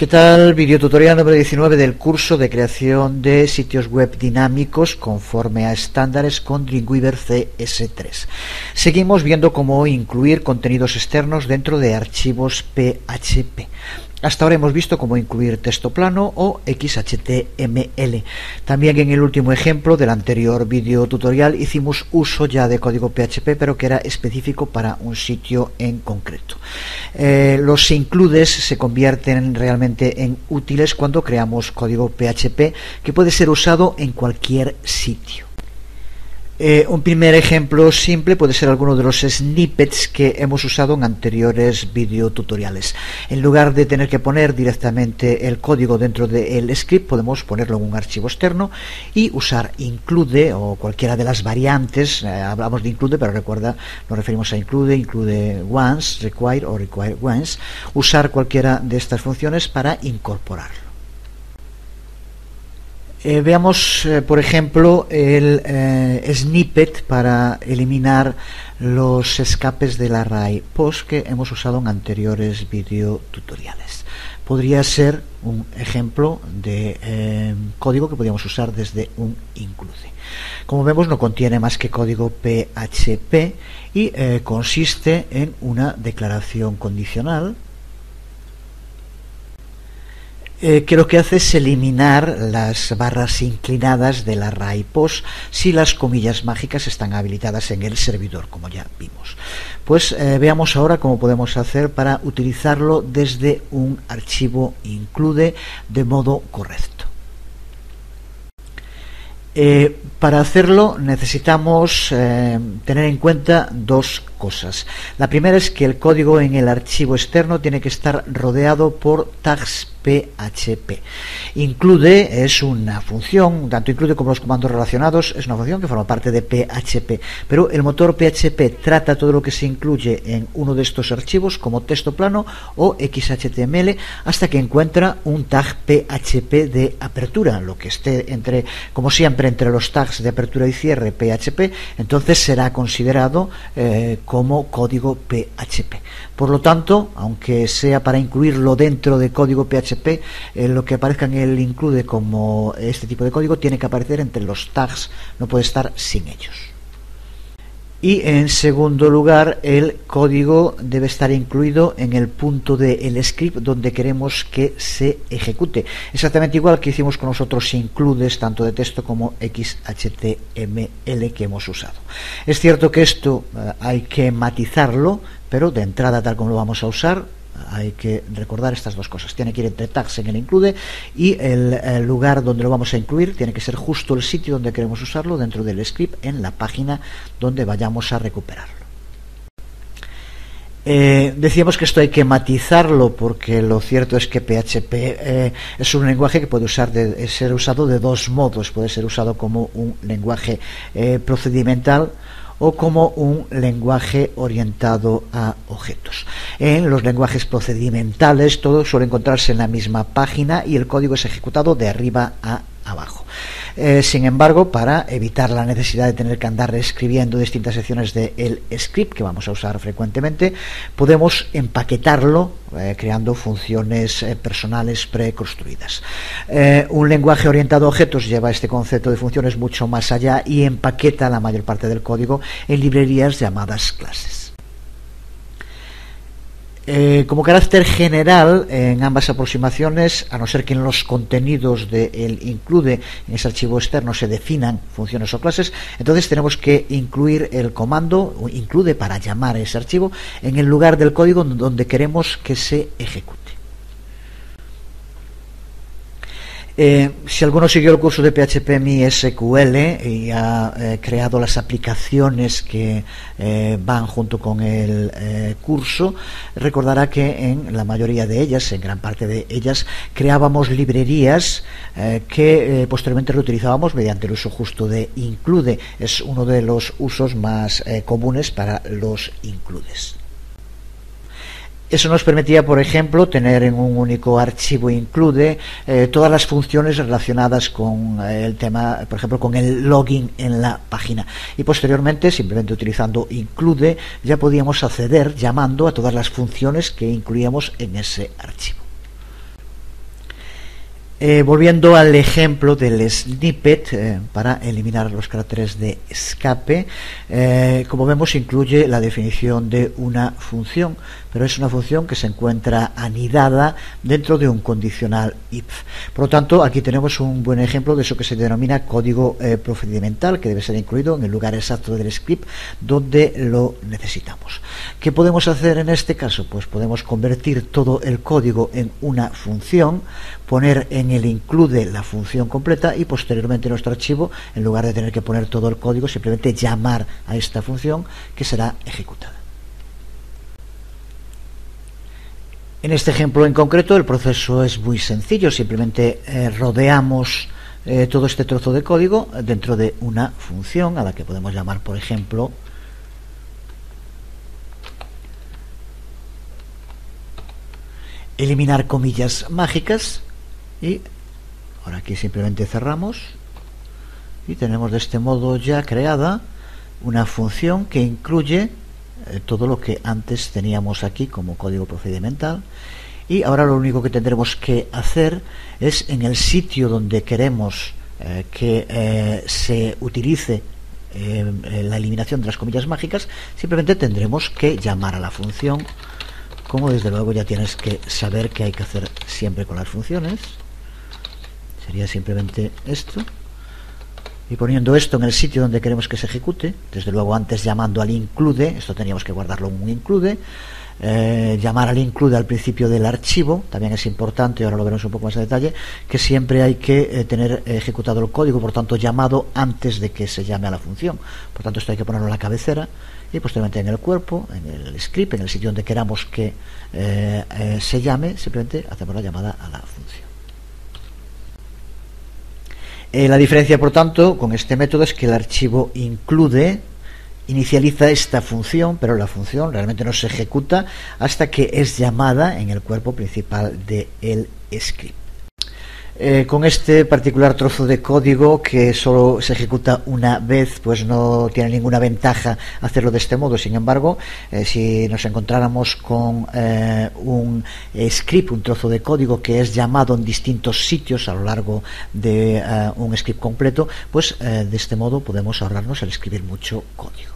¿Qué tal? Videotutorial número 19 del curso de creación de sitios web dinámicos conforme a estándares con Dreamweaver CS3. Seguimos viendo cómo incluir contenidos externos dentro de archivos PHP. Hasta ahora hemos visto cómo incluir texto plano o XHTML. También en el último ejemplo del anterior video tutorial hicimos uso ya de código PHP, pero que era específico para un sitio en concreto. Los includes se convierten realmente en útiles cuando creamos código PHP que puede ser usado en cualquier sitio. Un primer ejemplo simple puede ser alguno de los snippets que hemos usado en anteriores videotutoriales. En lugar de tener que poner directamente el código dentro del script, podemos ponerlo en un archivo externo y usar include o cualquiera de las variantes. Hablamos de include, pero recuerda, nos referimos a include once, require o require once. Usar cualquiera de estas funciones para incorporarlo. Veamos, por ejemplo, el snippet para eliminar los escapes del array post que hemos usado en anteriores videotutoriales. Podría ser un ejemplo de código que podríamos usar desde un include. Como vemos, no contiene más que código PHP y consiste en una declaración condicional que lo que hace es eliminar las barras inclinadas del array post si las comillas mágicas están habilitadas en el servidor, como ya vimos. Pues veamos ahora cómo podemos hacer para utilizarlo desde un archivo include de modo correcto. Para hacerlo necesitamos tener en cuenta dos cosas. La primera es que el código en el archivo externo tiene que estar rodeado por tags PHP. Include es una función, tanto include como los comandos relacionados, es una función que forma parte de PHP, pero el motor PHP trata todo lo que se incluye en uno de estos archivos como texto plano o XHTML hasta que encuentra un tag PHP de apertura, lo que esté entre, como siempre, entre los tags de apertura y cierre PHP, entonces será considerado como código PHP. Por lo tanto, aunque sea para incluirlo dentro de código PHP, lo que aparezca en el include como este tipo de código tiene que aparecer entre los tags, no puede estar sin ellos. Y en segundo lugar, el código debe estar incluido en el punto del script donde queremos que se ejecute. Exactamente igual que hicimos con los otros includes, tanto de texto como XHTML que hemos usado. Es cierto que esto hay que matizarlo, pero de entrada, tal como lo vamos a usar, hay que recordar estas dos cosas. Tiene que ir entre tags en el include y el lugar donde lo vamos a incluir tiene que ser justo el sitio donde queremos usarlo dentro del script en la página donde vayamos a recuperarlo. Decíamos que esto hay que matizarlo porque lo cierto es que PHP es un lenguaje que puede ser usado de dos modos. Puede ser usado como un lenguaje procedimental o como un lenguaje orientado a objetos. En los lenguajes procedimentales todo suele encontrarse en la misma página y el código es ejecutado de arriba a abajo. Sin embargo, para evitar la necesidad de tener que andar reescribiendo distintas secciones del script que vamos a usar frecuentemente, podemos empaquetarlo creando funciones personales preconstruidas. Un lenguaje orientado a objetos lleva este concepto de funciones mucho más allá y empaqueta la mayor parte del código en librerías llamadas clases. Como carácter general, en ambas aproximaciones, a no ser que en los contenidos del include en ese archivo externo se definan funciones o clases, entonces tenemos que incluir el comando o include para llamar a ese archivo en el lugar del código donde queremos que se ejecute. Si alguno siguió el curso de PHP MySQL y ha creado las aplicaciones que van junto con el curso, recordará que en la mayoría de ellas, en gran parte de ellas, creábamos librerías que posteriormente reutilizábamos mediante el uso justo de include. Es uno de los usos más comunes para los includes. Eso nos permitía, por ejemplo, tener en un único archivo include todas las funciones relacionadas con el tema, por ejemplo, con el login en la página. Y posteriormente, simplemente utilizando include, ya podíamos acceder llamando a todas las funciones que incluíamos en ese archivo. Volviendo al ejemplo del snippet, para eliminar los caracteres de escape, como vemos incluye la definición de una función, pero es una función que se encuentra anidada dentro de un condicional if. Por lo tanto, aquí tenemos un buen ejemplo de eso que se denomina código procedimental, que debe ser incluido en el lugar exacto del script donde lo necesitamos. ¿Qué podemos hacer en este caso? Pues podemos convertir todo el código en una función, poner en el include la función completa y posteriormente en nuestro archivo, en lugar de tener que poner todo el código, simplemente llamar a esta función que será ejecutada. En este ejemplo en concreto el proceso es muy sencillo, simplemente rodeamos todo este trozo de código dentro de una función a la que podemos llamar, por ejemplo, eliminar comillas mágicas, y ahora aquí simplemente cerramos y tenemos de este modo ya creada una función que incluye todo lo que antes teníamos aquí como código procedimental. Y ahora lo único que tendremos que hacer es, en el sitio donde queremos que se utilice la eliminación de las comillas mágicas, simplemente tendremos que llamar a la función, como desde luego ya tienes que saber que hay que hacer siempre con las funciones. Sería simplemente esto, y poniendo esto en el sitio donde queremos que se ejecute, desde luego antes llamando al include, esto teníamos que guardarlo en un include, llamar al include al principio del archivo, también es importante, ahora lo veremos un poco más en detalle, que siempre hay que tener ejecutado el código, por tanto llamado antes de que se llame a la función, por tanto esto hay que ponerlo en la cabecera, y posteriormente en el cuerpo, en el script, en el sitio donde queramos que se llame, simplemente hacemos la llamada a la función. La diferencia, por tanto, con este método es que el archivo include inicializa esta función, pero la función realmente no se ejecuta hasta que es llamada en el cuerpo principal del script. Con este particular trozo de código que solo se ejecuta una vez, pues no tiene ninguna ventaja hacerlo de este modo. Sin embargo, si nos encontráramos con un script, un trozo de código que es llamado en distintos sitios a lo largo de un script completo, pues de este modo podemos ahorrarnos el escribir mucho código.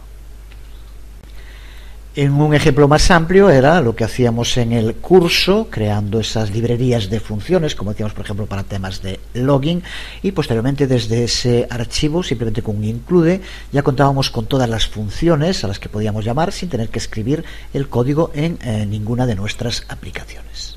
En un ejemplo más amplio era lo que hacíamos en el curso, creando esas librerías de funciones, como decíamos, por ejemplo, para temas de login, y posteriormente desde ese archivo, simplemente con un include, ya contábamos con todas las funciones a las que podíamos llamar sin tener que escribir el código en ninguna de nuestras aplicaciones.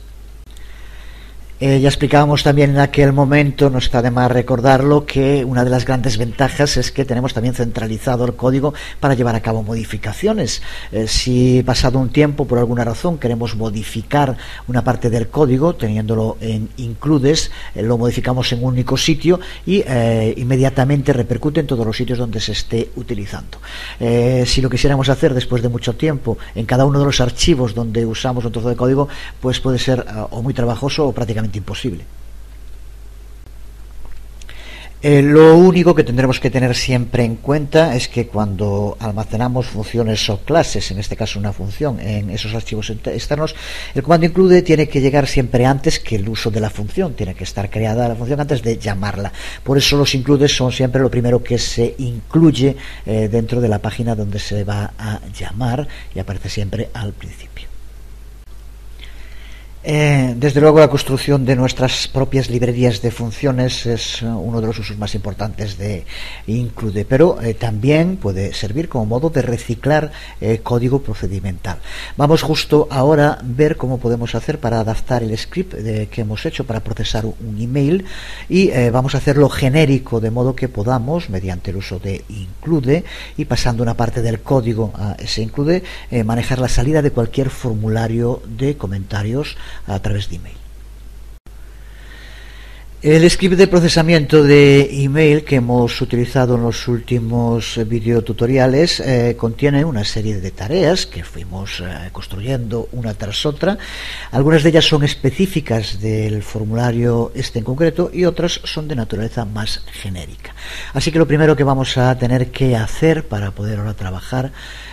Ya explicábamos también en aquel momento, no está de más recordarlo, que una de las grandes ventajas es que tenemos también centralizado el código para llevar a cabo modificaciones. Si pasado un tiempo, por alguna razón, queremos modificar una parte del código, teniéndolo en includes, lo modificamos en un único sitio y inmediatamente repercute en todos los sitios donde se esté utilizando. Si lo quisiéramos hacer después de mucho tiempo en cada uno de los archivos donde usamos un trozo de código, pues puede ser o muy trabajoso o prácticamente imposible. Lo único que tendremos que tener siempre en cuenta es que cuando almacenamos funciones o clases, en este caso una función, en esos archivos externos, el comando include tiene que llegar siempre antes que el uso de la función, tiene que estar creada la función antes de llamarla. Por eso los includes son siempre lo primero que se incluye dentro de la página donde se va a llamar, y aparece siempre al principio. Desde luego la construcción de nuestras propias librerías de funciones es uno de los usos más importantes de include, pero también puede servir como modo de reciclar código procedimental. Vamos justo ahora a ver cómo podemos hacer para adaptar el script que hemos hecho para procesar un email, y vamos a hacerlo genérico, de modo que podamos, mediante el uso de include y pasando una parte del código a ese include, manejar la salida de cualquier formulario de comentarios a través de email. El script de procesamiento de email que hemos utilizado en los últimos videotutoriales contiene una serie de tareas que fuimos construyendo una tras otra. Algunas de ellas son específicas del formulario en concreto y otras son de naturaleza más genérica. Así que lo primero que vamos a tener que hacer para poder ahora trabajar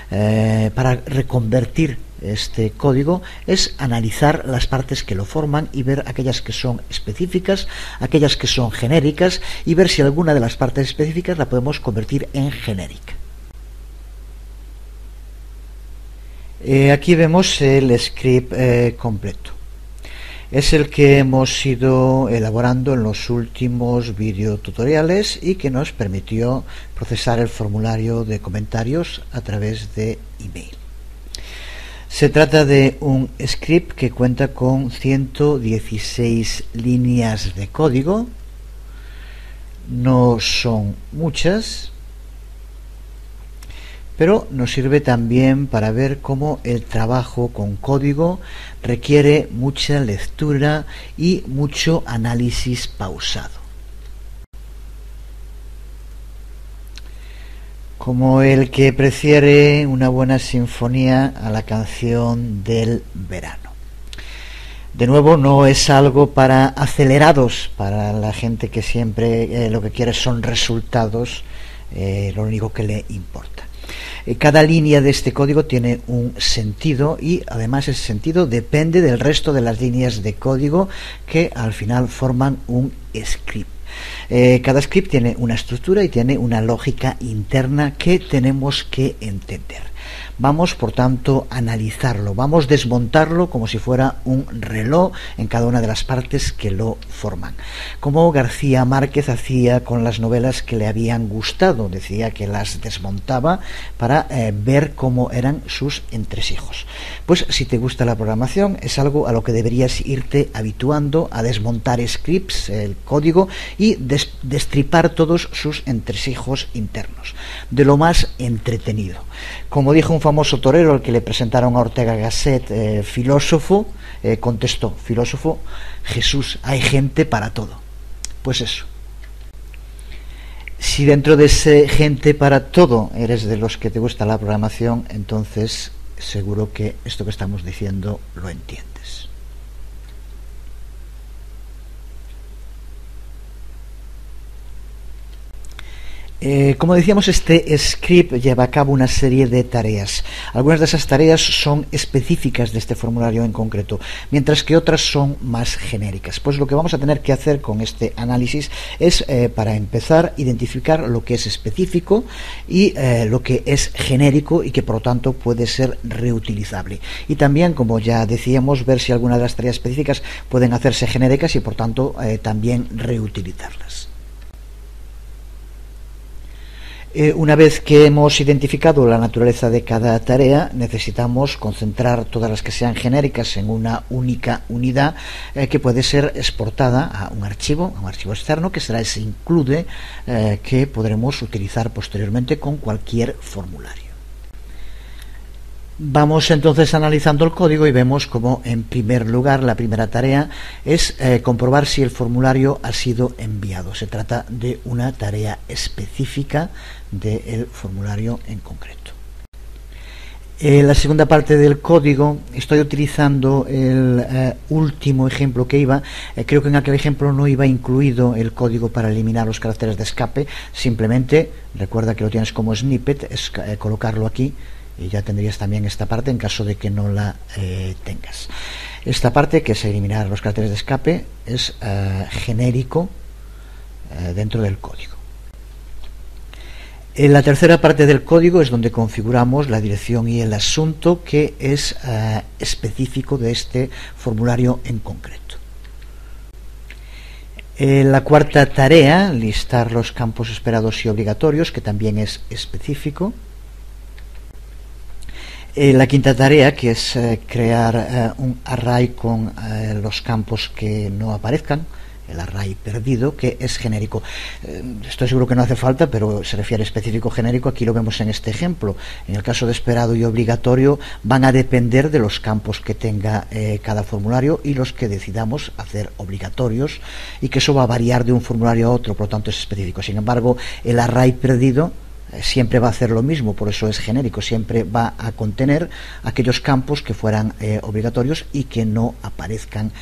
para reconvertir este código es analizar las partes que lo forman y ver aquellas que son específicas, aquellas que son genéricas, y ver si alguna de las partes específicas la podemos convertir en genérica. Aquí vemos el script completo. Es el que hemos ido elaborando en los últimos videotutoriales y que nos permitió procesar el formulario de comentarios a través de email. Se trata de un script que cuenta con 116 líneas de código. No son muchas, pero nos sirve también para ver cómo el trabajo con código requiere mucha lectura y mucho análisis pausado. Como el que prefiere una buena sinfonía a la canción del verano. De nuevo, no es algo para acelerados, para la gente que siempre lo que quiere son resultados, lo único que le importa. Cada línea de este código tiene un sentido y además ese sentido depende del resto de las líneas de código que al final forman un script. Cada script tiene una estructura y tiene una lógica interna que tenemos que entender. Vamos, por tanto, a analizarlo, vamos a desmontarlo como si fuera un reloj en cada una de las partes que lo forman. Como García Márquez hacía con las novelas que le habían gustado, decía que las desmontaba para ver cómo eran sus entresijos. Pues si te gusta la programación, es algo a lo que deberías irte habituando, a desmontar scripts, el código, y destripar todos sus entresijos internos, de lo más entretenido. Como dijo un famoso torero al que le presentaron a Ortega Gasset, filósofo, contestó, filósofo, Jesús, hay gente para todo. Pues eso. Si dentro de ese gente para todo eres de los que te gusta la programación, entonces seguro que esto que estamos diciendo lo entiendes. Como decíamos, este script lleva a cabo una serie de tareas. Algunas de esas tareas son específicas de este formulario en concreto, mientras que otras son más genéricas. Pues lo que vamos a tener que hacer con este análisis es, para empezar, identificar lo que es específico y lo que es genérico y que por lo tanto puede ser reutilizable. Y también, como ya decíamos, ver si alguna de las tareas específicas pueden hacerse genéricas y por tanto también reutilizarlas. Una vez que hemos identificado la naturaleza de cada tarea, necesitamos concentrar todas las que sean genéricas en una única unidad que puede ser exportada a un archivo externo, que será ese include que podremos utilizar posteriormente con cualquier formulario. Vamos entonces analizando el código y vemos como, en primer lugar, la primera tarea es comprobar si el formulario ha sido enviado. Se trata de una tarea específica del formulario en concreto. En la segunda parte del código estoy utilizando el último ejemplo que iba. Creo que en aquel ejemplo no iba incluido el código para eliminar los caracteres de escape. Simplemente, recuerda que lo tienes como snippet, es colocarlo aquí. Y ya tendrías también esta parte en caso de que no la tengas. Esta parte, que es eliminar los caracteres de escape, es genérico dentro del código. En la tercera parte del código es donde configuramos la dirección y el asunto, que es específico de este formulario en concreto. La cuarta tarea, listar los campos esperados y obligatorios, que también es específico. La quinta tarea, que es crear un array con los campos que no aparezcan, el array perdido, que es genérico. Estoy seguro que no hace falta, pero se refiere a específico genérico. Aquí lo vemos en este ejemplo. En el caso de esperado y obligatorio van a depender de los campos que tenga cada formulario y los que decidamos hacer obligatorios, y que eso va a variar de un formulario a otro, por lo tanto es específico. Sin embargo, el array perdido siempre va a hacer lo mismo, por eso es genérico, siempre va a contener aquellos campos que fueran obligatorios y que no aparezcan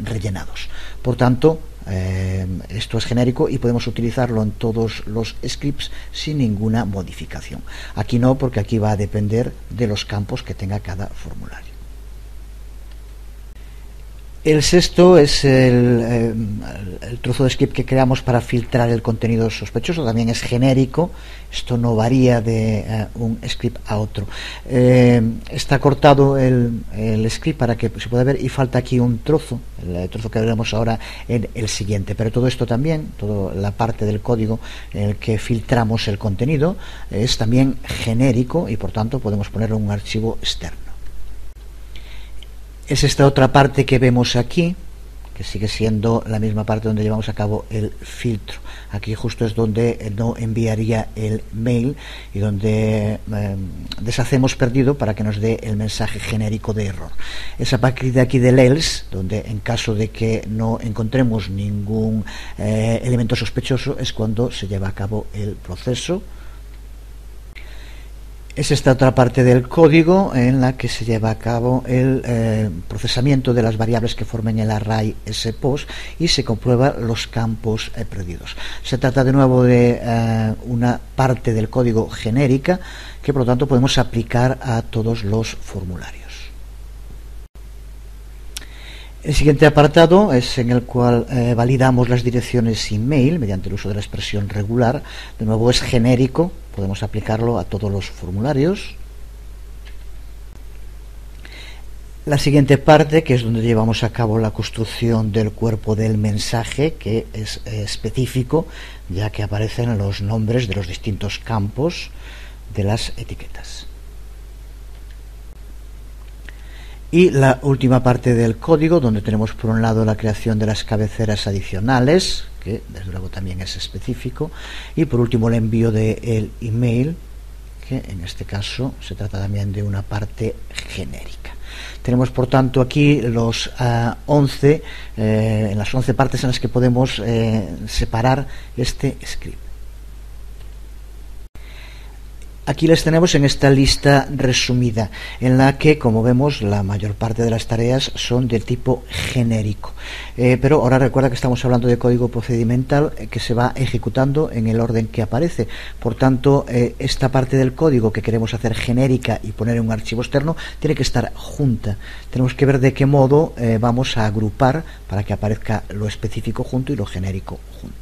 rellenados. Por tanto, esto es genérico y podemos utilizarlo en todos los scripts sin ninguna modificación. Aquí no, porque aquí va a depender de los campos que tenga cada formulario. El sexto es el trozo de script que creamos para filtrar el contenido sospechoso. También es genérico, esto no varía de un script a otro. Está cortado el script para que se pueda ver, y falta aquí un trozo, el trozo que veremos ahora en el siguiente. Pero todo esto también, toda la parte del código en el que filtramos el contenido, es también genérico y por tanto podemos ponerlo en un archivo externo. Es esta otra parte que vemos aquí, que sigue siendo la misma parte donde llevamos a cabo el filtro. Aquí justo es donde no enviaría el mail y donde deshacemos perdido para que nos dé el mensaje genérico de error. Esa parte de aquí del else, donde en caso de que no encontremos ningún elemento sospechoso, es cuando se lleva a cabo el proceso. Es esta otra parte del código en la que se lleva a cabo el procesamiento de las variables que formen el array SPOS y se comprueba los campos perdidos. Se trata de nuevo de una parte del código genérica que por lo tanto podemos aplicar a todos los formularios. El siguiente apartado es en el cual validamos las direcciones email mediante el uso de la expresión regular. De nuevo es genérico, podemos aplicarlo a todos los formularios. La siguiente parte, que es donde llevamos a cabo la construcción del cuerpo del mensaje, que es específico, ya que aparecen los nombres de los distintos campos de las etiquetas. Y la última parte del código, donde tenemos por un lado la creación de las cabeceras adicionales, que desde luego también es específico, y por último el envío del email, que en este caso se trata también de una parte genérica. Tenemos por tanto aquí los 11, en las 11 partes en las que podemos separar este script. Aquí les tenemos en esta lista resumida, en la que, como vemos, la mayor parte de las tareas son de tipo genérico. Pero ahora recuerda que estamos hablando de código procedimental que se va ejecutando en el orden que aparece. Por tanto, esta parte del código que queremos hacer genérica y poner en un archivo externo tiene que estar junta. Tenemos que ver de qué modo vamos a agrupar para que aparezca lo específico junto y lo genérico junto.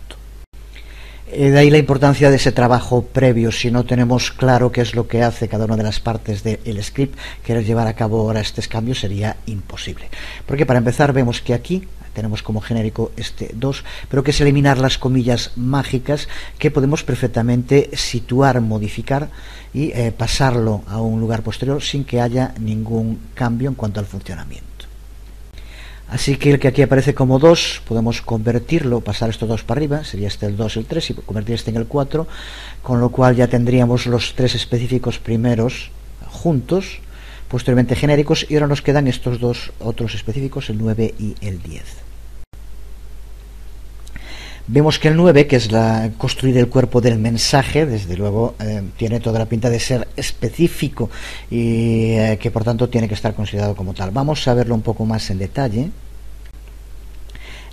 De ahí la importancia de ese trabajo previo. Si no tenemos claro qué es lo que hace cada una de las partes del script, querer llevar a cabo ahora estos cambios sería imposible. Porque para empezar vemos que aquí tenemos como genérico este 2, pero que es eliminar las comillas mágicas que podemos perfectamente situar, modificar y pasarlo a un lugar posterior sin que haya ningún cambio en cuanto al funcionamiento. Así que el que aquí aparece como 2, podemos convertirlo, pasar estos 2 para arriba, sería este el 2 y el 3, y convertir este en el 4, con lo cual ya tendríamos los 3 específicos primeros juntos, posteriormente genéricos, y ahora nos quedan estos 2 otros específicos, el 9 y el 10. Vemos que el 9, que es construir el cuerpo del mensaje, desde luego tiene toda la pinta de ser específico y que por tanto tiene que estar considerado como tal. Vamos a verlo un poco más en detalle.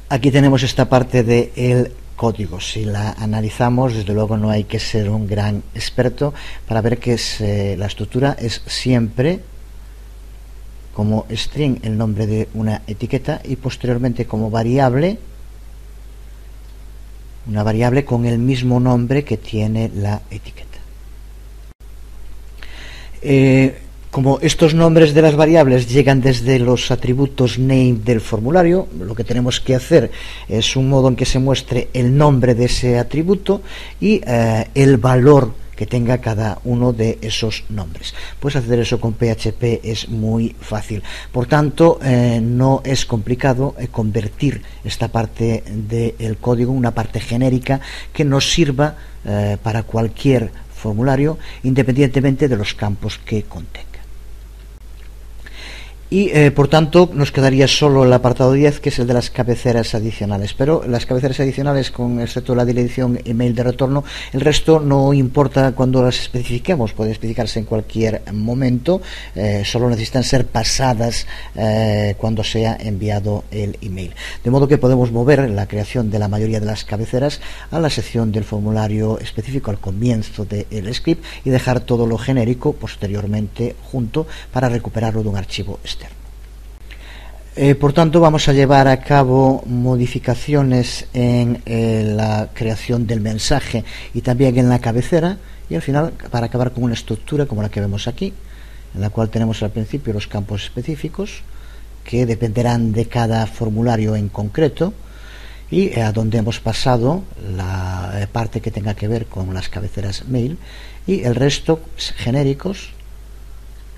Aquí tenemos esta parte del código. Si la analizamos, desde luego no hay que ser un gran experto para ver que la estructura es siempre como string el nombre de una etiqueta y posteriormente como variable una variable con el mismo nombre que tiene la etiqueta. Como estos nombres de las variables llegan desde los atributos name del formulario, lo que tenemos que hacer es un modo en que se muestre el nombre de ese atributo y el valor que tenga cada uno de esos nombres. Pues hacer eso con PHP es muy fácil. Por tanto, no es complicado convertir esta parte del código en una parte genérica que nos sirva para cualquier formulario, independientemente de los campos que contenga. Y por tanto nos quedaría solo el apartado 10, que es el de las cabeceras adicionales, pero las cabeceras adicionales, con excepto la dirección email de retorno, el resto no importa cuando las especifiquemos, pueden especificarse en cualquier momento, solo necesitan ser pasadas cuando sea enviado el email, de modo que podemos mover la creación de la mayoría de las cabeceras a la sección del formulario específico al comienzo del script y dejar todo lo genérico posteriormente junto para recuperarlo de un archivo externo. Por tanto, vamos a llevar a cabo modificaciones en la creación del mensaje y también en la cabecera, y al final, para acabar con una estructura como la que vemos aquí, en la cual tenemos al principio los campos específicos que dependerán de cada formulario en concreto, y a donde hemos pasado la parte que tenga que ver con las cabeceras mail y el resto genéricos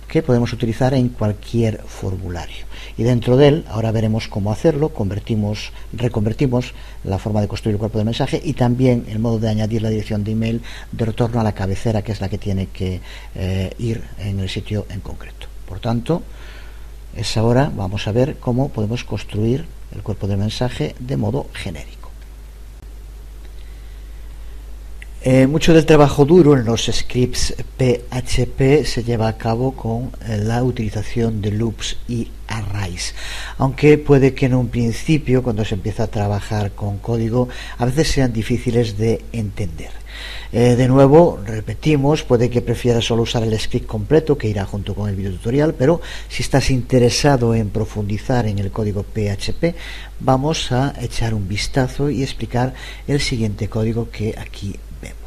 que podemos utilizar en cualquier formulario. Y dentro de él, ahora veremos cómo hacerlo, reconvertimos la forma de construir el cuerpo de mensaje y también el modo de añadir la dirección de email de retorno a la cabecera, que es la que tiene que ir en el sitio en concreto. Por tanto, ahora vamos a ver cómo podemos construir el cuerpo de mensaje de modo genérico. Mucho del trabajo duro en los scripts PHP se lleva a cabo con la utilización de loops y arrays, aunque puede que en un principio, cuando se empieza a trabajar con código, a veces sean difíciles de entender. De nuevo, repetimos, puede que prefieras solo usar el script completo, que irá junto con el video tutorial, pero si estás interesado en profundizar en el código PHP, vamos a echar un vistazo y explicar el siguiente código que aquí vemos.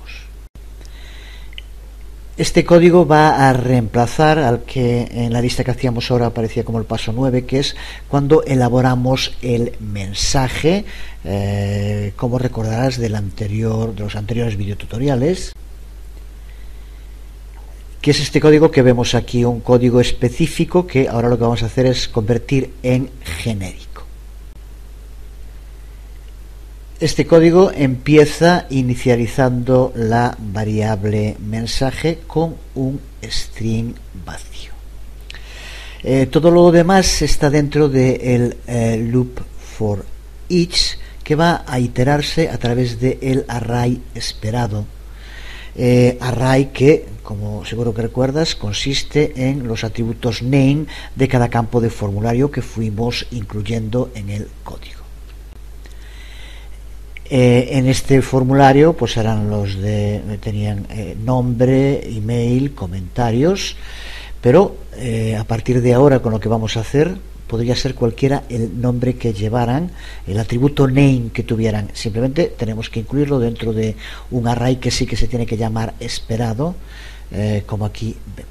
Este código va a reemplazar al que en la lista que hacíamos ahora aparecía como el paso 9, que es cuando elaboramos el mensaje, como recordarás de los anteriores videotutoriales, que es este código que vemos aquí, un código específico que ahora lo que vamos a hacer es convertir en genérico. Este código empieza inicializando la variable mensaje con un string vacío. Todo lo demás está dentro del loop for each, que va a iterarse a través del array esperado. Array que, como seguro que recuerdas, consiste en los atributos name de cada campo de formulario que fuimos incluyendo en el código. En este formulario pues eran tenían nombre, email, comentarios, pero a partir de ahora, con lo que vamos a hacer, podría ser cualquiera el nombre que llevaran, el atributo name que tuvieran. Simplemente tenemos que incluirlo dentro de un array que sí que se tiene que llamar esperado, como aquí vemos.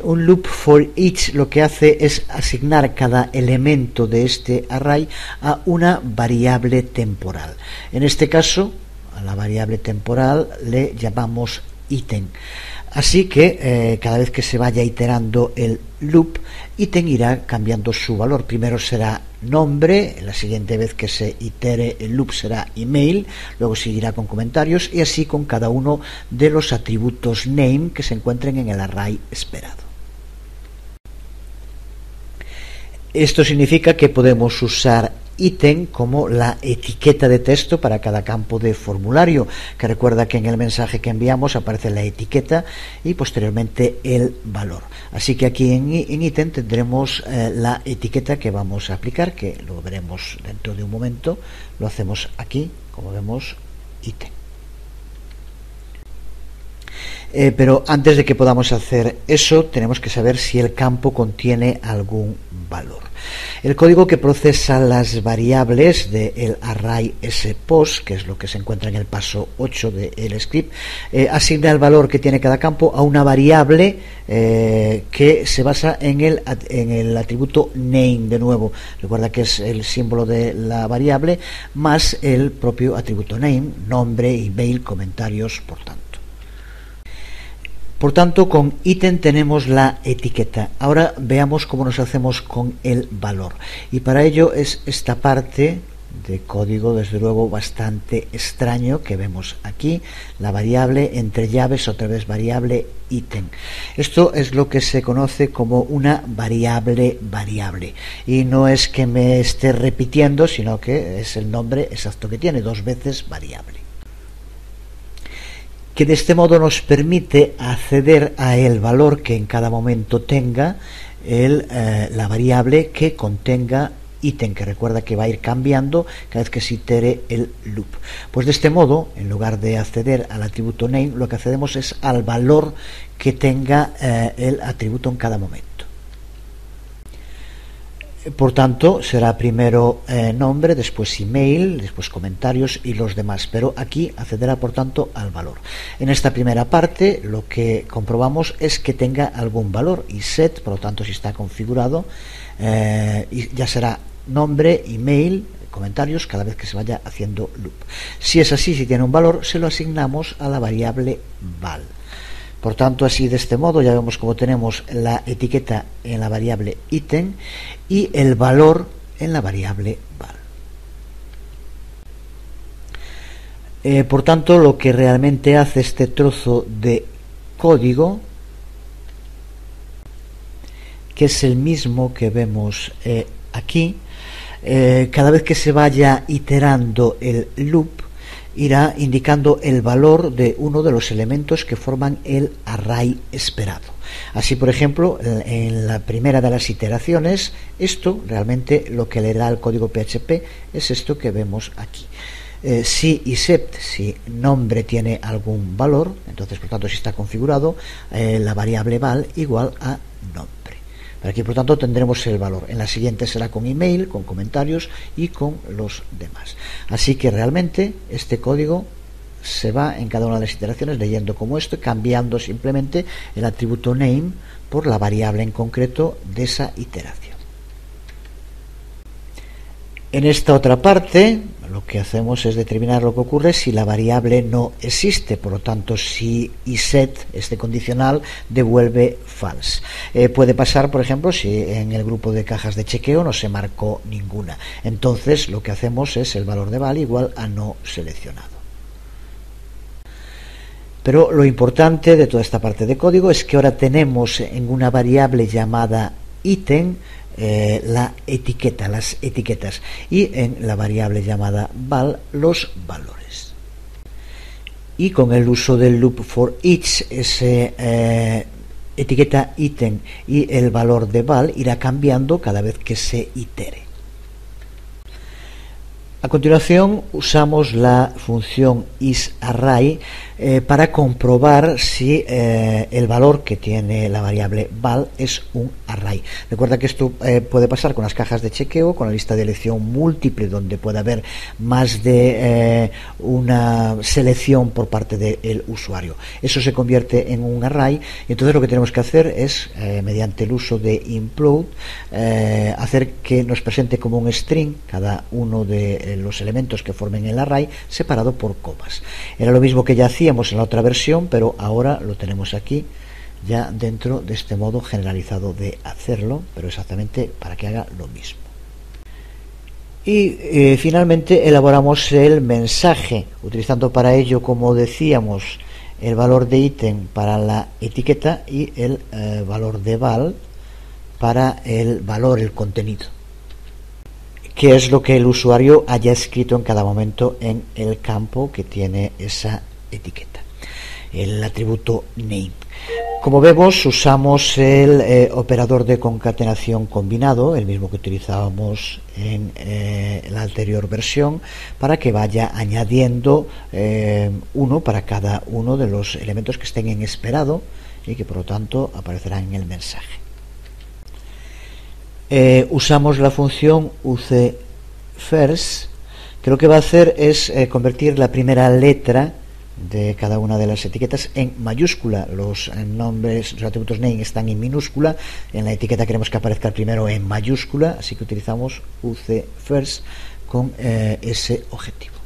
Un loop for each lo que hace es asignar cada elemento de este array a una variable temporal. En este caso, a la variable temporal le llamamos ítem. Así que cada vez que se vaya iterando el loop, ítem irá cambiando su valor. Primero será nombre, la siguiente vez que se itere el loop será email, luego seguirá con comentarios y así con cada uno de los atributos name que se encuentren en el array esperado. Esto significa que podemos usar ítem como la etiqueta de texto para cada campo de formulario, que recuerda que en el mensaje que enviamos aparece la etiqueta y posteriormente el valor. Así que aquí en ítem tendremos la etiqueta que vamos a aplicar, que lo veremos dentro de un momento. Lo hacemos aquí, como vemos, ítem. Pero antes de que podamos hacer eso, tenemos que saber si el campo contiene algún valor. El código que procesa las variables del array sPost, que es lo que se encuentra en el paso 8 del script, asigna el valor que tiene cada campo a una variable que se basa en el atributo name. De nuevo, recuerda que es el símbolo de la variable más el propio atributo name, nombre, email, comentarios, por tanto. Por tanto, con ítem tenemos la etiqueta. Ahora veamos cómo nos hacemos con el valor. Y para ello es esta parte de código, desde luego bastante extraño, que vemos aquí, la variable entre llaves, otra vez variable ítem. Esto es lo que se conoce como una variable y no es que me esté repitiendo, sino que es el nombre exacto que tiene, 2 veces variable, que de este modo nos permite acceder a el valor que en cada momento tenga la variable que contenga ítem, que recuerda que va a ir cambiando cada vez que se itere el loop. Pues de este modo, en lugar de acceder al atributo name, lo que accedemos es al valor que tenga el atributo en cada momento. Por tanto, será primero nombre, después email, después comentarios y los demás, pero aquí accederá por tanto al valor. En esta primera parte lo que comprobamos es que tenga algún valor, y set, por lo tanto, si está configurado, ya será nombre, email, comentarios cada vez que se vaya haciendo loop. Si es así, si tiene un valor, se lo asignamos a la variable val. Por tanto, así de este modo ya vemos cómo tenemos la etiqueta en la variable ítem y el valor en la variable val. Por tanto, lo que realmente hace este trozo de código, que es el mismo que vemos aquí, cada vez que se vaya iterando el loop, irá indicando el valor de uno de los elementos que forman el array esperado. Así, por ejemplo, en la primera de las iteraciones, esto realmente lo que leerá el código PHP es esto que vemos aquí. Si except, si nombre tiene algún valor, entonces por tanto si está configurado, la variable val igual a nombre. Pero aquí por tanto tendremos el valor. En la siguiente será con email, con comentarios y con los demás. Así que realmente este código se va en cada una de las iteraciones leyendo como esto, cambiando simplemente el atributo name por la variable en concreto de esa iteración. En esta otra parte lo que hacemos es determinar lo que ocurre si la variable no existe, por lo tanto si iset, este condicional, devuelve false. Puede pasar, por ejemplo, si en el grupo de cajas de chequeo no se marcó ninguna, entonces lo que hacemos es el valor de val igual a no seleccionado. Pero lo importante de toda esta parte de código es que ahora tenemos en una variable llamada ítem la etiqueta, las etiquetas, y en la variable llamada val los valores. Y con el uso del loop for each, ese etiqueta ítem y el valor de val irá cambiando cada vez que se itere. A continuación usamos la función isArray para comprobar si el valor que tiene la variable val es un array. Recuerda que esto puede pasar con las cajas de chequeo, con la lista de elección múltiple, donde puede haber más de una selección por parte del usuario. Eso se convierte en un array y entonces lo que tenemos que hacer es, mediante el uso de implode, hacer que nos presente como un string cada uno de los elementos que formen el array separado por comas. Era lo mismo que ya hacíamos en la otra versión, pero ahora lo tenemos aquí ya dentro de este modo generalizado de hacerlo, pero exactamente para que haga lo mismo. Y finalmente elaboramos el mensaje, utilizando para ello, como decíamos, el valor de ítem para la etiqueta y el valor de val para el valor, el contenido, que es lo que el usuario haya escrito en cada momento en el campo que tiene esa etiqueta, el atributo name. Como vemos, usamos el operador de concatenación combinado, el mismo que utilizábamos en la anterior versión, para que vaya añadiendo uno para cada uno de los elementos que estén en esperado y que por lo tanto aparecerán en el mensaje. Usamos la función ucFirst, que lo que va a hacer es convertir la primera letra de cada una de las etiquetas en mayúscula. Los nombres, los atributos name están en minúscula, en la etiqueta queremos que aparezca primero en mayúscula, así que utilizamos ucFirst con ese objetivo.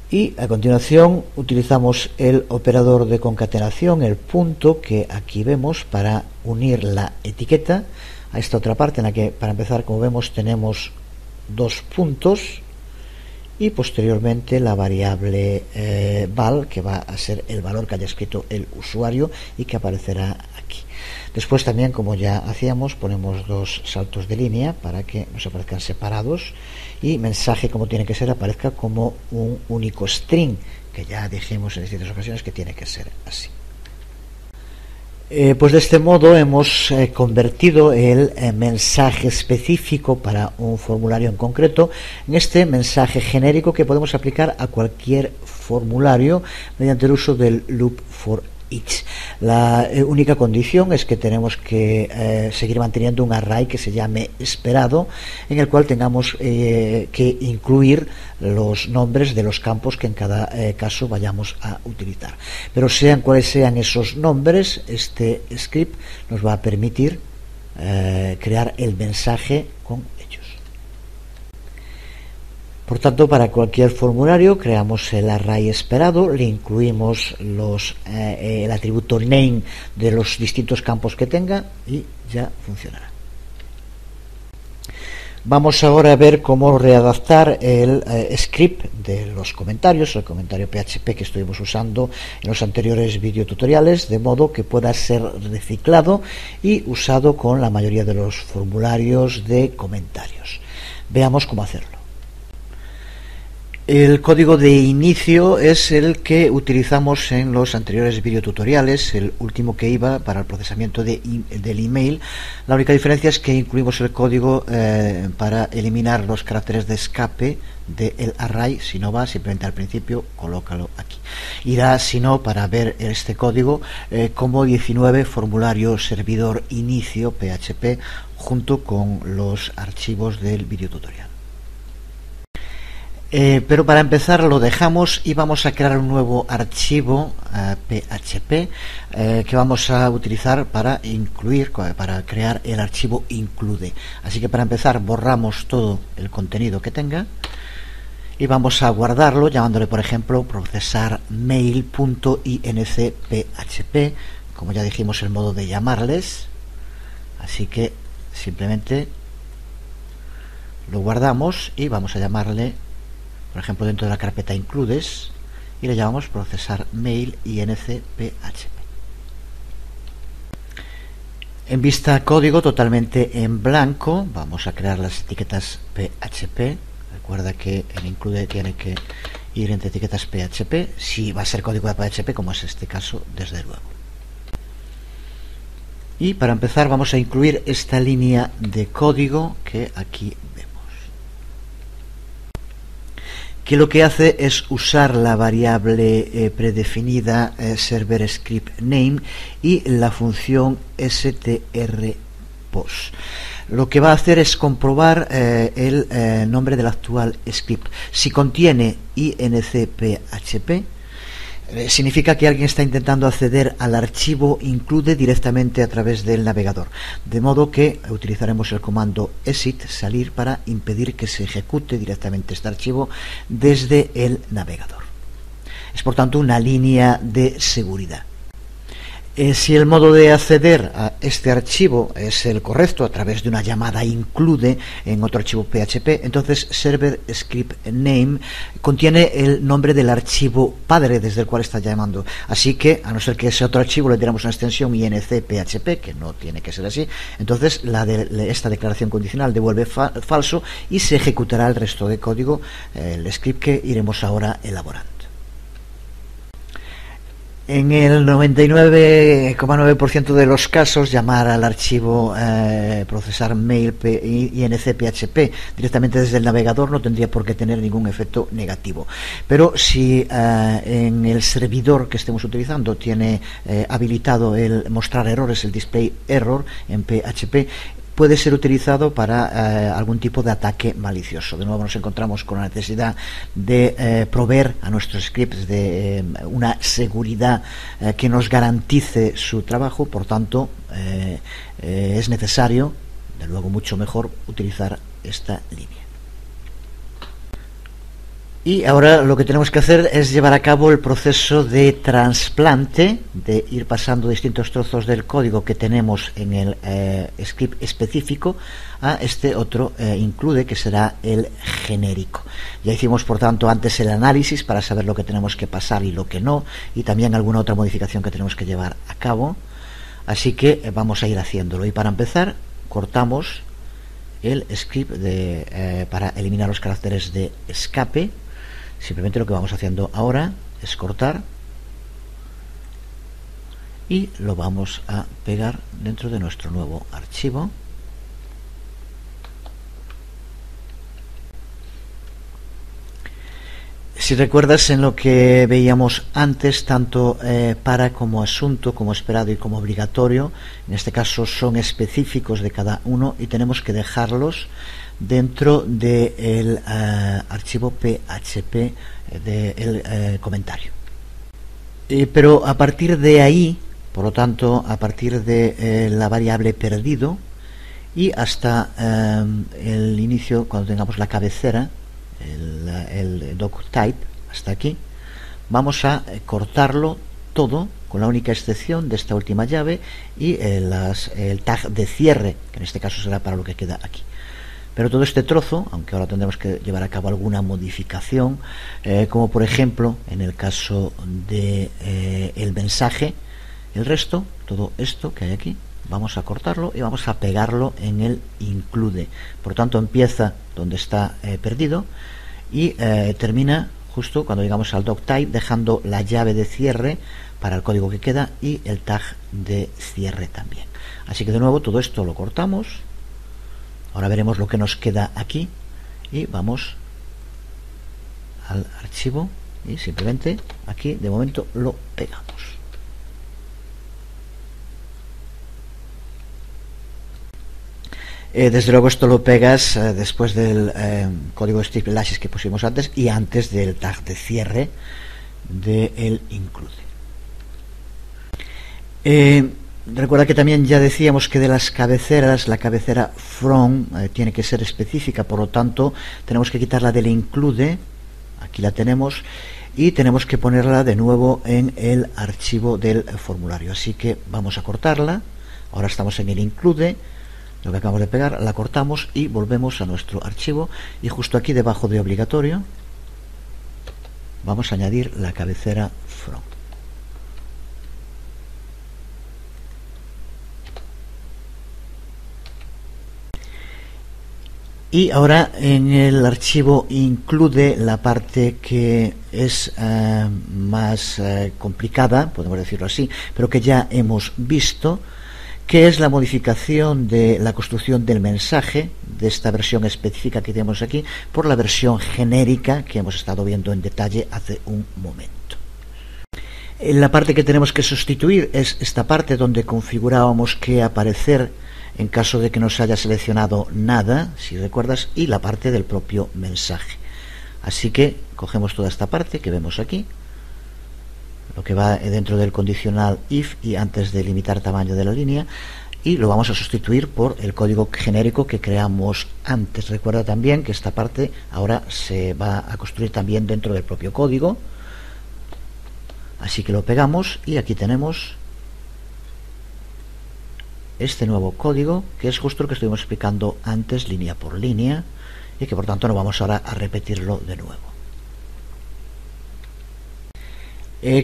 Y a continuación utilizamos el operador de concatenación, el punto, que aquí vemos, para unir la etiqueta a esta otra parte en la que, para empezar, como vemos, tenemos dos puntos y posteriormente la variable val, que va a ser el valor que haya escrito el usuario y que aparecerá aquí. Después también, como ya hacíamos, ponemos dos saltos de línea para que nos aparezcan separados y mensaje, como tiene que ser, aparezca como un único string, que ya dijimos en distintas ocasiones que tiene que ser así. Pues de este modo hemos convertido el mensaje específico para un formulario en concreto en este mensaje genérico que podemos aplicar a cualquier formulario mediante el uso del loop for each. La única condición es que tenemos que seguir manteniendo un array que se llame esperado, en el cual tengamos que incluir los nombres de los campos que en cada caso vayamos a utilizar. Pero sean cuales sean esos nombres, este script nos va a permitir crear el mensaje con ellos. Por tanto, para cualquier formulario creamos el array esperado, le incluimos el atributo name de los distintos campos que tenga y ya funcionará. Vamos ahora a ver cómo readaptar el script de los comentarios, el comentario PHP que estuvimos usando en los anteriores videotutoriales, de modo que pueda ser reciclado y usado con la mayoría de los formularios de comentarios. Veamos cómo hacerlo. El código de inicio es el que utilizamos en los anteriores videotutoriales, el último que iba para el procesamiento del email. La única diferencia es que incluimos el código para eliminar los caracteres de escape del array. Si no va, simplemente al principio colócalo aquí. Irá, si no, para ver este código como 19 formulario servidor inicio PHP junto con los archivos del videotutorial. Pero para empezar lo dejamos y vamos a crear un nuevo archivo PHP que vamos a utilizar para crear el archivo include. Así que para empezar borramos todo el contenido que tenga y vamos a guardarlo llamándole, por ejemplo, procesar mail.incphp, como ya dijimos, el modo de llamarles. Así que simplemente lo guardamos y vamos a llamarle, por ejemplo, dentro de la carpeta includes, y le llamamos procesar mail incphp. En vista código totalmente en blanco, vamos a crear las etiquetas PHP. Recuerda que el include tiene que ir entre etiquetas PHP, si va a ser código de PHP, como es este caso, desde luego. Y para empezar vamos a incluir esta línea de código que aquí vemos, que lo que hace es usar la variable predefinida server script name y la función strpost. Lo que va a hacer es comprobar el nombre del actual script. Si contiene incphp, significa que alguien está intentando acceder al archivo include directamente a través del navegador, de modo que utilizaremos el comando exit, salir, para impedir que se ejecute directamente este archivo desde el navegador. Es por tanto una línea de seguridad. Si el modo de acceder a este archivo es el correcto a través de una llamada include en otro archivo PHP, entonces server script name contiene el nombre del archivo padre desde el cual está llamando. Así que, a no ser que ese otro archivo le diéramos una extensión incphp, que no tiene que ser así, entonces esta declaración condicional devuelve falso y se ejecutará el resto de código, el script que iremos ahora elaborando. En el 99,9% de los casos, llamar al archivo procesar mail incphp directamente desde el navegador no tendría por qué tener ningún efecto negativo. Pero si en el servidor que estemos utilizando tiene habilitado el mostrar errores, el display error en PHP, puede ser utilizado para algún tipo de ataque malicioso. De nuevo nos encontramos con la necesidad de proveer a nuestros scripts de una seguridad que nos garantice su trabajo. Por tanto, es necesario, de luego mucho mejor, utilizar esta línea. Y ahora lo que tenemos que hacer es llevar a cabo el proceso de trasplante, de ir pasando distintos trozos del código que tenemos en el script específico a este otro include, que será el genérico. Ya hicimos, por tanto, antes el análisis para saber lo que tenemos que pasar y lo que no, y también alguna otra modificación que tenemos que llevar a cabo. Así que vamos a ir haciéndolo. Y para empezar, cortamos el script para eliminar los caracteres de escape. Simplemente lo que vamos haciendo ahora es cortar y lo vamos a pegar dentro de nuestro nuevo archivo. Si recuerdas, en lo que veíamos antes, tanto para como asunto, como esperado y como obligatorio, en este caso son específicos de cada uno y tenemos que dejarlos dentro del archivo PHP del comentario. Pero a partir de ahí, por lo tanto, a partir de la variable perdido y hasta el inicio, cuando tengamos la cabecera, el doctype, hasta aquí, vamos a cortarlo todo, con la única excepción de esta última llave y el tag de cierre, que en este caso será para lo que queda aquí. Pero todo este trozo, aunque ahora tendremos que llevar a cabo alguna modificación, como por ejemplo en el caso de el mensaje, el resto, todo esto que hay aquí, vamos a cortarlo y vamos a pegarlo en el include. Por tanto, empieza donde está perdido y termina justo cuando llegamos al doctype, dejando la llave de cierre para el código que queda y el tag de cierre también. Así que de nuevo todo esto lo cortamos. Ahora veremos lo que nos queda aquí y vamos al archivo y simplemente aquí de momento lo pegamos. Desde luego esto lo pegas después del código strip lashes que pusimos antes y antes del tag de cierre del include. Recuerda que también ya decíamos que de las cabeceras, la cabecera from tiene que ser específica, por lo tanto tenemos que quitarla del include, aquí la tenemos, y tenemos que ponerla de nuevo en el archivo del formulario. Así que vamos a cortarla, ahora estamos en el include, lo que acabamos de pegar, la cortamos y volvemos a nuestro archivo y justo aquí debajo de obligatorio vamos a añadir la cabecera from. Y ahora en el archivo include la parte que es más complicada, podemos decirlo así, pero que ya hemos visto, que es la modificación de la construcción del mensaje de esta versión específica que tenemos aquí por la versión genérica que hemos estado viendo en detalle hace un momento. La parte que tenemos que sustituir es esta parte donde configurábamos que aparecer en caso de que no se haya seleccionado nada, si recuerdas, y la parte del propio mensaje. Así que cogemos toda esta parte que vemos aquí, lo que va dentro del condicional if y antes de limitar tamaño de la línea, y lo vamos a sustituir por el código genérico que creamos antes. Recuerda también que esta parte ahora se va a construir también dentro del propio código, así que lo pegamos y aquí tenemos este nuevo código, que es justo lo que estuvimos explicando antes, línea por línea, y que por tanto no vamos ahora a repetirlo de nuevo.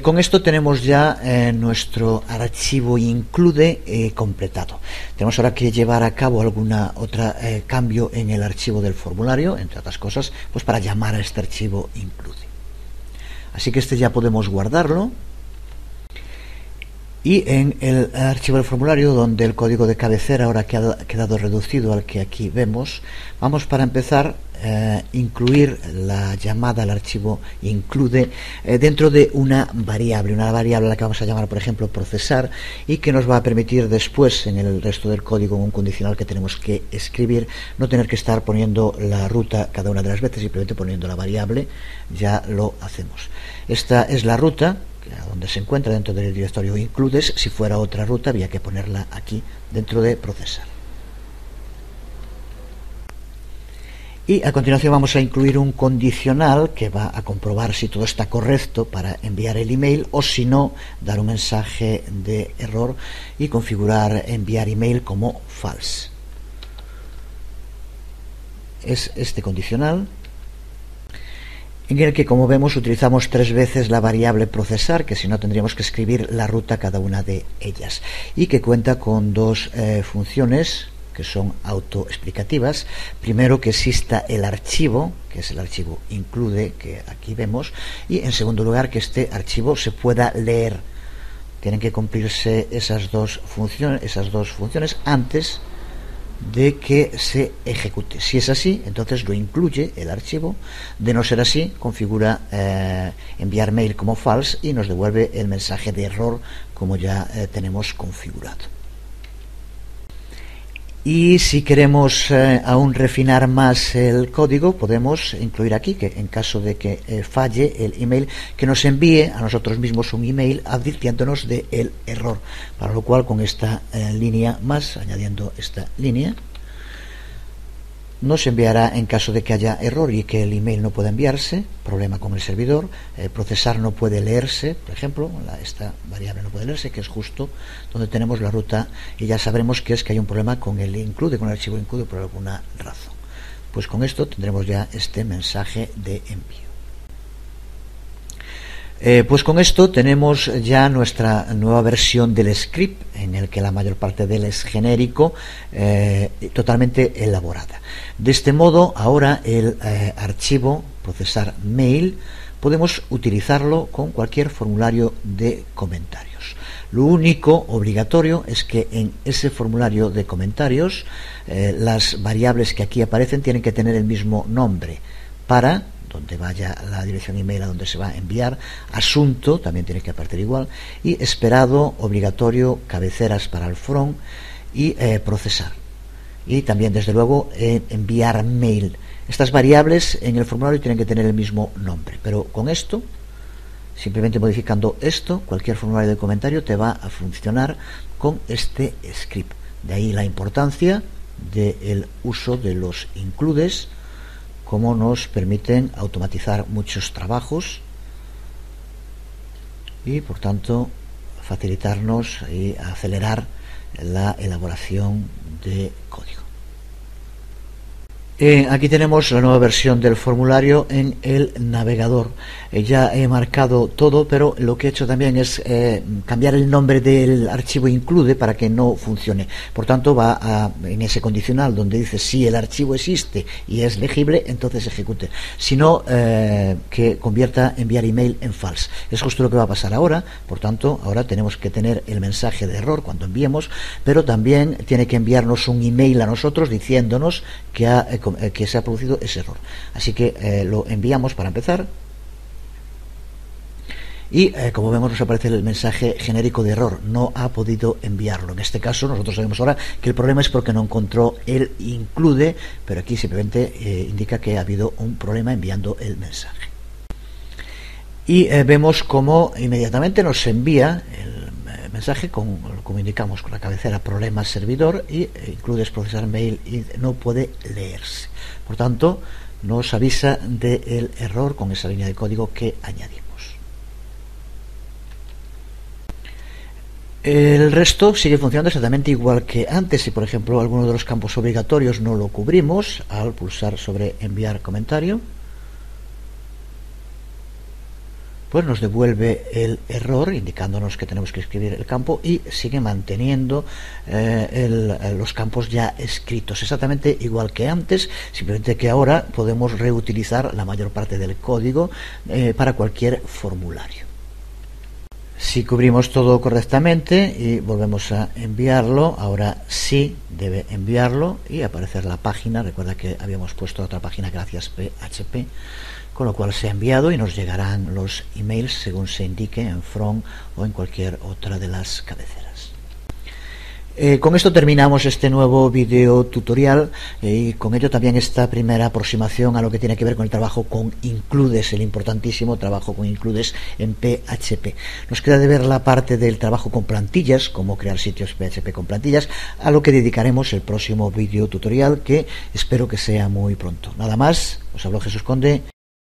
Con esto tenemos ya nuestro archivo include completado. Tenemos ahora que llevar a cabo alguna otra cambio en el archivo del formulario, entre otras cosas, pues para llamar a este archivo include. Así que este ya podemos guardarlo. Y en el archivo del formulario, donde el código de cabecera ahora ha quedado reducido al que aquí vemos, vamos para empezar a incluir la llamada al archivo include dentro de una variable a la que vamos a llamar, por ejemplo, procesar, y que nos va a permitir después, en el resto del código, en un condicional que tenemos que escribir, no tener que estar poniendo la ruta cada una de las veces, simplemente poniendo la variable, ya lo hacemos. Esta es la ruta donde se encuentra dentro del directorio includes. Si fuera otra ruta había que ponerla aquí dentro de procesar. Y a continuación vamos a incluir un condicional que va a comprobar si todo está correcto para enviar el email, o si no, dar un mensaje de error y configurar enviar email como false. Es este condicional en el que, como vemos, utilizamos 3 veces la variable procesar, que si no tendríamos que escribir la ruta cada una de ellas, y que cuenta con 2 funciones que son autoexplicativas. Primero, que exista el archivo, que es el archivo include, que aquí vemos, y en segundo lugar, que este archivo se pueda leer. Tienen que cumplirse esas dos funciones antes de que se ejecute. Si es así, entonces lo incluye el archivo. De no ser así, configura enviar mail como false y nos devuelve el mensaje de error como ya tenemos configurado. Y si queremos aún refinar más el código, podemos incluir aquí que en caso de que falle el email, que nos envíe a nosotros mismos un email advirtiéndonos del error, para lo cual con esta línea más, añadiendo esta línea, nos enviará en caso de que haya error y que el email no pueda enviarse, problema con el servidor, procesar no puede leerse, por ejemplo, esta variable no puede leerse, que es justo donde tenemos la ruta, y ya sabremos que es que hay un problema con el include, con el archivo include por alguna razón. Pues con esto tendremos ya este mensaje de envío. Pues con esto tenemos ya nuestra nueva versión del script, en el que la mayor parte de él es genérico, totalmente elaborada. De este modo, ahora el archivo procesar mail podemos utilizarlo con cualquier formulario de comentarios. Lo único obligatorio es que en ese formulario de comentarios las variables que aquí aparecen tienen que tener el mismo nombre para donde vaya la dirección email a donde se va a enviar, asunto también tiene que aparecer igual, y esperado obligatorio, cabeceras para el front y procesar. Y también, desde luego, enviar mail. Estas variables en el formulario tienen que tener el mismo nombre, pero con esto, simplemente modificando esto, cualquier formulario de comentario te va a funcionar con este script. De ahí la importancia del uso de los includes, como nos permiten automatizar muchos trabajos y, por tanto, facilitarnos y acelerar la elaboración de código. Aquí tenemos la nueva versión del formulario en el navegador. Ya he marcado todo, pero lo que he hecho también es cambiar el nombre del archivo include para que no funcione. Por tanto, va en ese condicional donde dice si el archivo existe y es legible, entonces ejecute. Si no, que convierta enviar email en false. Es justo lo que va a pasar ahora. Por tanto, ahora tenemos que tener el mensaje de error cuando enviemos, pero también tiene que enviarnos un email a nosotros diciéndonos que se ha producido ese error. Así que lo enviamos para empezar y como vemos nos aparece el mensaje genérico de error, no ha podido enviarlo. En este caso nosotros sabemos ahora que el problema es porque no encontró el include, pero aquí simplemente indica que ha habido un problema enviando el mensaje. Y vemos cómo inmediatamente nos envía el mensaje como indicamos, con la cabecera problema servidor y includes procesar mail y no puede leerse. Por tanto, nos avisa del error con esa línea de código que añadimos. El resto sigue funcionando exactamente igual que antes. Si, por ejemplo, alguno de los campos obligatorios no lo cubrimos, al pulsar sobre enviar comentario, pues nos devuelve el error indicándonos que tenemos que escribir el campo y sigue manteniendo los campos ya escritos exactamente igual que antes, simplemente que ahora podemos reutilizar la mayor parte del código para cualquier formulario. Si cubrimos todo correctamente y volvemos a enviarlo, ahora sí debe enviarlo y aparecer la página. Recuerda que habíamos puesto otra página gracias PHP, con lo cual se ha enviado y nos llegarán los emails según se indique en front o en cualquier otra de las cabeceras. Con esto terminamos este nuevo video tutorial y con ello también esta primera aproximación a lo que tiene que ver con el trabajo con includes, el importantísimo trabajo con includes en PHP. Nos queda de ver la parte del trabajo con plantillas, cómo crear sitios PHP con plantillas, a lo que dedicaremos el próximo video tutorial, que espero que sea muy pronto. Nada más, os habló Jesús Conde